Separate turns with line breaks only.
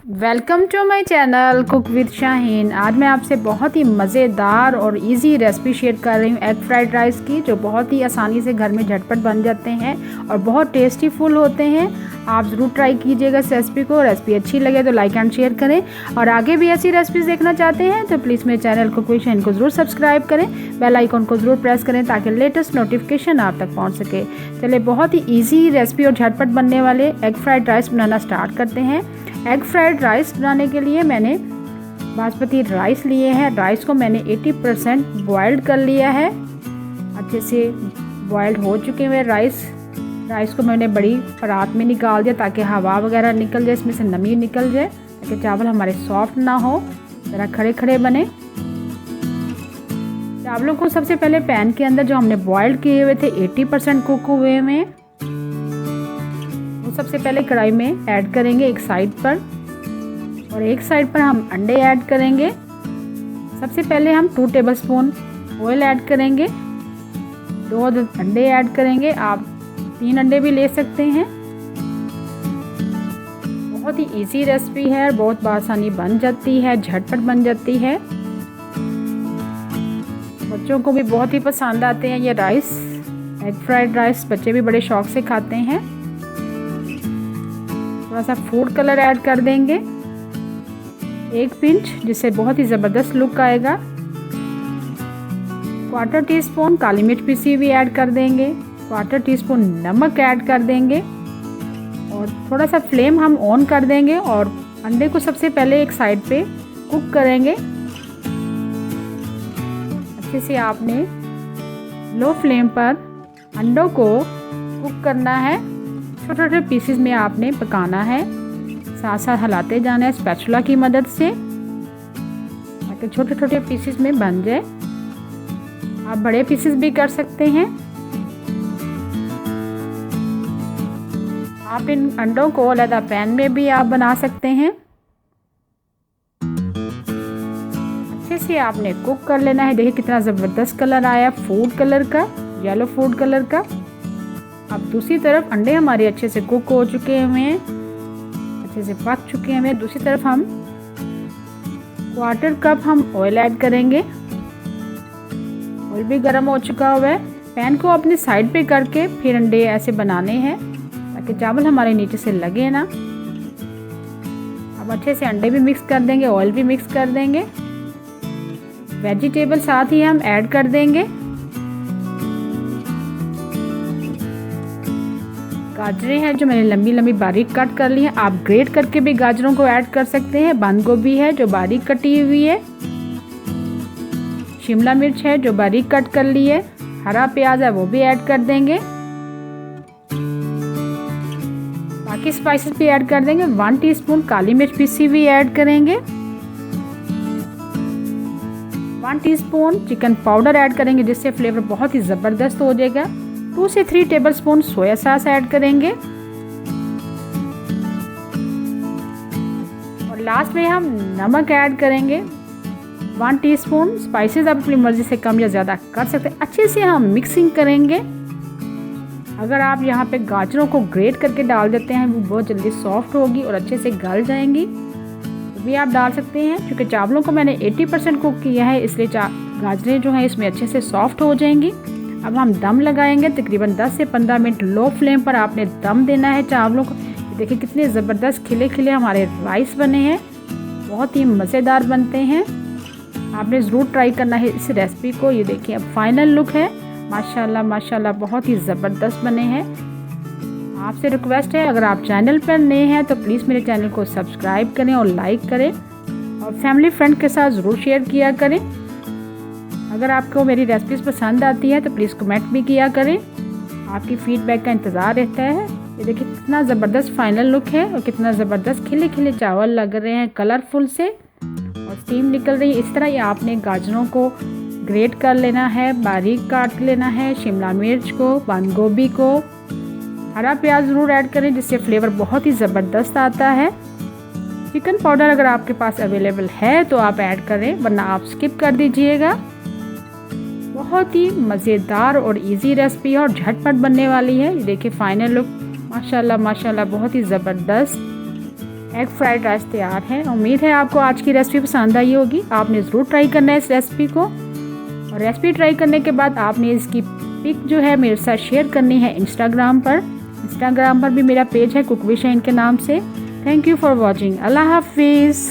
Welcome to my channel cook with Shaheen. आज मैं आपसे बहुत ही मज़ेदार और इजी रेसिपी शेयर कर रही हूँ एग फ्राइड राइस की, जो बहुत ही आसानी से घर में झटपट बन जाते हैं और बहुत टेस्टी फुल होते हैं। आप ज़रूर ट्राई कीजिएगा इस रेसिपी को। रेसिपी अच्छी लगे तो लाइक एंड शेयर करें, और आगे भी ऐसी रेसिपीज़ देखना चाहते हैं तो प्लीज़ मेरे चैनल कुक विद शाहीन को ज़रूर सब्सक्राइब करें, बेल आइकन को ज़रूर प्रेस करें ताकि लेटेस्ट नोटिफिकेशन आप तक पहुँच सके। चलिए, बहुत ही ईजी रेसिपी और झटपट बनने वाले एग फ्राइड राइस बनाना स्टार्ट करते हैं। एग फ्राइड राइस बनाने के लिए मैंने बासमती राइस लिए हैं। राइस को मैंने 80% बॉइल्ड कर लिया है। अच्छे से बॉइल्ड हो चुके हुए राइस को मैंने बड़ी परात में निकाल दिया ताकि हवा वगैरह निकल जाए, इसमें से नमी निकल जाए, ताकि चावल हमारे सॉफ्ट ना हो, ज़रा खड़े खड़े बने। चावलों को सबसे पहले पैन के अंदर जो हमने बॉइल्ड किए हुए थे 80% कुक हुए में, सबसे पहले कढ़ाई में ऐड करेंगे एक साइड पर, और एक साइड पर हम अंडे ऐड करेंगे। सबसे पहले हम 2 टेबलस्पून ऑयल ऐड करेंगे, 2 अंडे ऐड करेंगे। आप 3 अंडे भी ले सकते हैं। बहुत ही इजी रेसिपी है, बहुत आसानी बन जाती है, झटपट बन जाती है। बच्चों को भी बहुत ही पसंद आते हैं ये राइस, एग फ्राइड राइस बच्चे भी बड़े शौक से खाते हैं। थोड़ा सा फूड कलर ऐड कर देंगे 1 पिंच, जिससे बहुत ही ज़बरदस्त लुक आएगा। 1/4 टीस्पून काली मिर्च पीसी हुई ऐड कर देंगे, 1/4 टीस्पून नमक ऐड कर देंगे, और थोड़ा सा फ्लेम हम ऑन कर देंगे और अंडे को सबसे पहले एक साइड पे कुक करेंगे। अच्छे से आपने लो फ्लेम पर अंडों को कुक करना है। छोटे छोटे पीसेस में आपने पकाना है, साथ साथ हिलाते जाना है स्पैचुला की मदद से, ताकि छोटे छोटे पीसेस में बन जाए। आप बड़े पीसेस भी कर सकते हैं। आप इन अंडों को अलग पैन में भी आप बना सकते हैं। अच्छे से आपने कुक कर लेना है। देखिए कितना ज़बरदस्त कलर आया, फूड कलर का, येलो फूड कलर का। अब दूसरी तरफ अंडे हमारे अच्छे से कुक हो चुके हुए हैं, अच्छे से पक चुके हैं। दूसरी तरफ हम 1/4 कप हम ऑयल ऐड करेंगे। ऑयल भी गर्म हो चुका हुआ है। पैन को अपने साइड पे करके फिर अंडे ऐसे बनाने हैं ताकि चावल हमारे नीचे से लगे ना। अब अच्छे से अंडे भी मिक्स कर देंगे, ऑयल भी मिक्स कर देंगे। वेजिटेबल साथ ही हम ऐड कर देंगे। गाजरें हैं जो मैंने लंबी लंबी बारीक कट कर ली है। आप ग्रेट करके भी गाजरों को ऐड कर सकते हैं। बंद गोभी है जो बारीक कटी हुई है। शिमला मिर्च है जो बारीक कट कर ली है। हरा प्याज है वो भी ऐड कर देंगे। बाकी स्पाइसेस भी ऐड कर देंगे। 1 टीस्पून काली मिर्च पीसी हुई ऐड करेंगे। 1 टीस्पून चिकन पाउडर ऐड करेंगे, जिससे फ्लेवर बहुत ही ज़बरदस्त हो जाएगा। 2 से 3 टेबलस्पून सोया सॉस ऐड करेंगे, और लास्ट में हम नमक ऐड करेंगे 1 टीस्पून। स्पाइसेस आप अपनी मर्ज़ी से कम या ज़्यादा कर सकते हैं। अच्छे से हम मिक्सिंग करेंगे। अगर आप यहाँ पे गाजरों को ग्रेट करके डाल देते हैं, वो बहुत जल्दी सॉफ्ट होगी और अच्छे से गल जाएंगी, तो भी आप डाल सकते हैं। क्योंकि चावलों को मैंने 80% कुक किया है, इसलिए गाजरें जो हैं इसमें अच्छे से सॉफ्ट हो जाएंगी। अब हम दम लगाएंगे। तकरीबन 10 से 15 मिनट लो फ्लेम पर आपने दम देना है चावलों को। देखिए कितने ज़बरदस्त खिले खिले हमारे राइस बने हैं, बहुत ही मज़ेदार बनते हैं। आपने ज़रूर ट्राई करना है इस रेसिपी को। ये देखिए अब फाइनल लुक है। माशाल्लाह माशाल्लाह बहुत ही ज़बरदस्त बने हैं। आपसे रिक्वेस्ट है, अगर आप चैनल पर नए हैं तो प्लीज़ मेरे चैनल को सब्सक्राइब करें और लाइक करें, और फैमिली फ्रेंड के साथ ज़रूर शेयर किया करें। अगर आपको मेरी रेसिपीज़ पसंद आती है तो प्लीज़ कमेंट भी किया करें। आपकी फ़ीडबैक का इंतज़ार रहता है। ये देखिए कितना ज़बरदस्त फाइनल लुक है, और कितना ज़बरदस्त खिले खिले चावल लग रहे हैं कलरफुल से, और स्टीम निकल रही है। इस तरह ही आपने गाजरों को ग्रेट कर लेना है, बारीक काट लेना है। शिमला मिर्च को, बंद गोभी को, हरा प्याज ज़रूर ऐड करें, जिससे फ्लेवर बहुत ही ज़बरदस्त आता है। चिकन पाउडर अगर आपके पास अवेलेबल है तो आप ऐड करें, वरना आप स्किप कर दीजिएगा। बहुत ही मज़ेदार और इजी रेसिपी है और झटपट बनने वाली है। ये देखिए फाइनल लुक, माशाल्लाह माशाल्लाह बहुत ही ज़बरदस्त एग फ्राइड राइस तैयार है। उम्मीद है आपको आज की रेसिपी पसंद आई होगी। आपने ज़रूर ट्राई करना है इस रेसिपी को, और रेसिपी ट्राई करने के बाद आपने इसकी पिक जो है मेरे साथ शेयर करनी है इंस्टाग्राम पर भी मेरा पेज है कुक विद शाहीन के नाम से। Thank you for watching. अल्लाह हाफिज़।